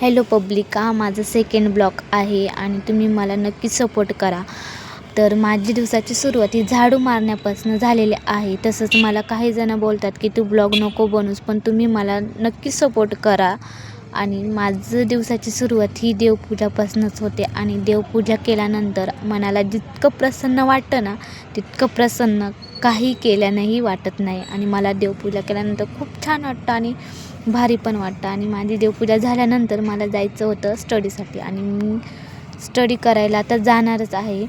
Hello public, हा माझा second blog आहे आणि तुम्ही मला नक्की सपोर्ट करा. तर माझी दिवसाची सुरुवात ही झाडू मारण्यापासून झालेली आहे. तसंच मला काही जण बोलतात की तू ब्लॉग नको बनवूस, पण तुम्ही मला नक्की सपोर्ट करा. आणि माझं दिवसाची सुरुवात ही देवपूजापासूनच होते आणि देवपूजा केल्यानंतर मनाला जितकं प्रसन्न वाटतं ना, तितकं प्रसन्न काही केल्यानंही वाटत नाही. आणि मला देवपूजा केल्यानंतर खूप छान वाटतं आणि भारी पण वाटतं. आणि माझी देवपूजा झाल्यानंतर मला जायचं होतं स्टडीसाठी आणि मी स्टडी करायला तर जाणारच आहे.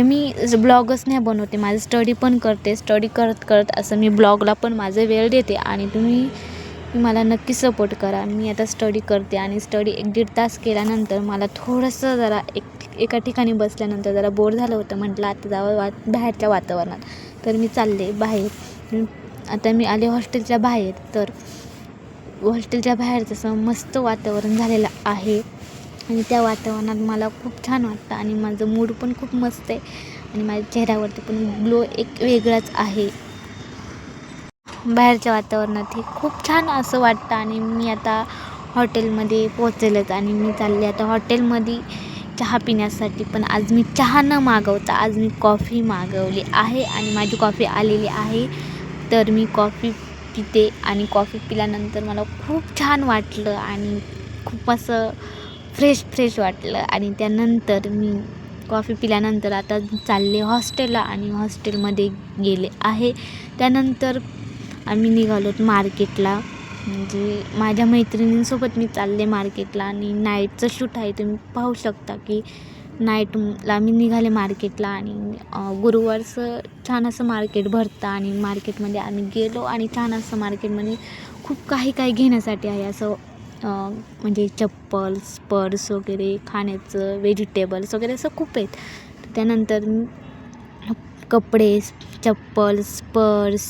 मी ब्लॉगच नाही बनवते, माझं स्टडी पण करते. स्टडी करत करत असं मी ब्लॉगला पण माझं वेळ देते आणि तुम्ही मला नक्की सपोर्ट करा. मी आता स्टडी करते आणि स्टडी 1-1.5 तास केल्यानंतर मला थोडंसं जरा एका ठिकाणी बसल्यानंतर जरा बोर झालं होतं. म्हटलं आता जावं बाहेरच्या वातावरणात. तर मी चालले बाहेर. आता मी आले हॉस्टेलच्या बाहेर. तर हॉस्टेलच्या बाहेर तसं मस्त वातावरण झालेलं आहे आणि त्या वातावरणात मला खूप छान वाटतं आणि माझं मूड पण खूप मस्त आहे आणि माझ्या चेहऱ्यावरती पण ग्लो एक वेगळाच आहे. बाहेरच्या वातावरणात हे खूप छान असं वाटतं. आणि मी आता हॉटेलमध्ये पोहोचलेच आणि मी चालले आता हॉटेलमध्ये चहा पिण्यासाठी. पण आज मी चहा न मागवता आज मी कॉफी मागवली आहे आणि माझी कॉफी आलेली आहे. तर मी कॉफी पिते आणि कॉफी पिल्यानंतर मला खूप छान वाटलं आणि खूप असं फ्रेश वाटलं. आणि त्यानंतर मी कॉफी पिल्यानंतर आता चालले हॉस्टेलला आणि हॉस्टेलमध्ये गेले आहे. त्यानंतर आम्ही निघालोत मार्केटला, म्हणजे माझ्या मैत्रिणींसोबत मी चालले मार्केटला. आणि नाईटचं शूट आहे, तुम्ही पाहू शकता की नाईटला मी निघाले मार्केटला. आणि गुरुवारचं छान असं मार्केट भरतं आणि मार्केटमध्ये आम्ही गेलो आणि छान असं मार्केटमध्ये खूप काही घेण्यासाठी आहे. असं म्हणजे चप्पल्स, पर्स वगैरे, खाण्याचं, व्हेजिटेबल्स वगैरे असं खूप आहेत. त्यानंतर कपडे, चप्पल्स, पर्स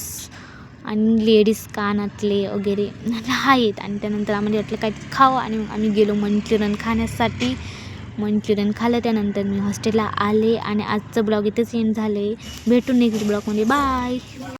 आणि लेडीज कानातले वगैरे आहेत. आणि त्यानंतर आम्हाला वाटलं काय खावं आणि आम्ही गेलो मंचुरियन खाण्यासाठी. मंचुरियन खाल्लं. त्यानंतर मी हॉस्टेलला आले आणि आजचं ब्लॉग इथेच एंड झालं आहे. भेटू नेक्स्ट ब्लॉगमध्ये. बाय.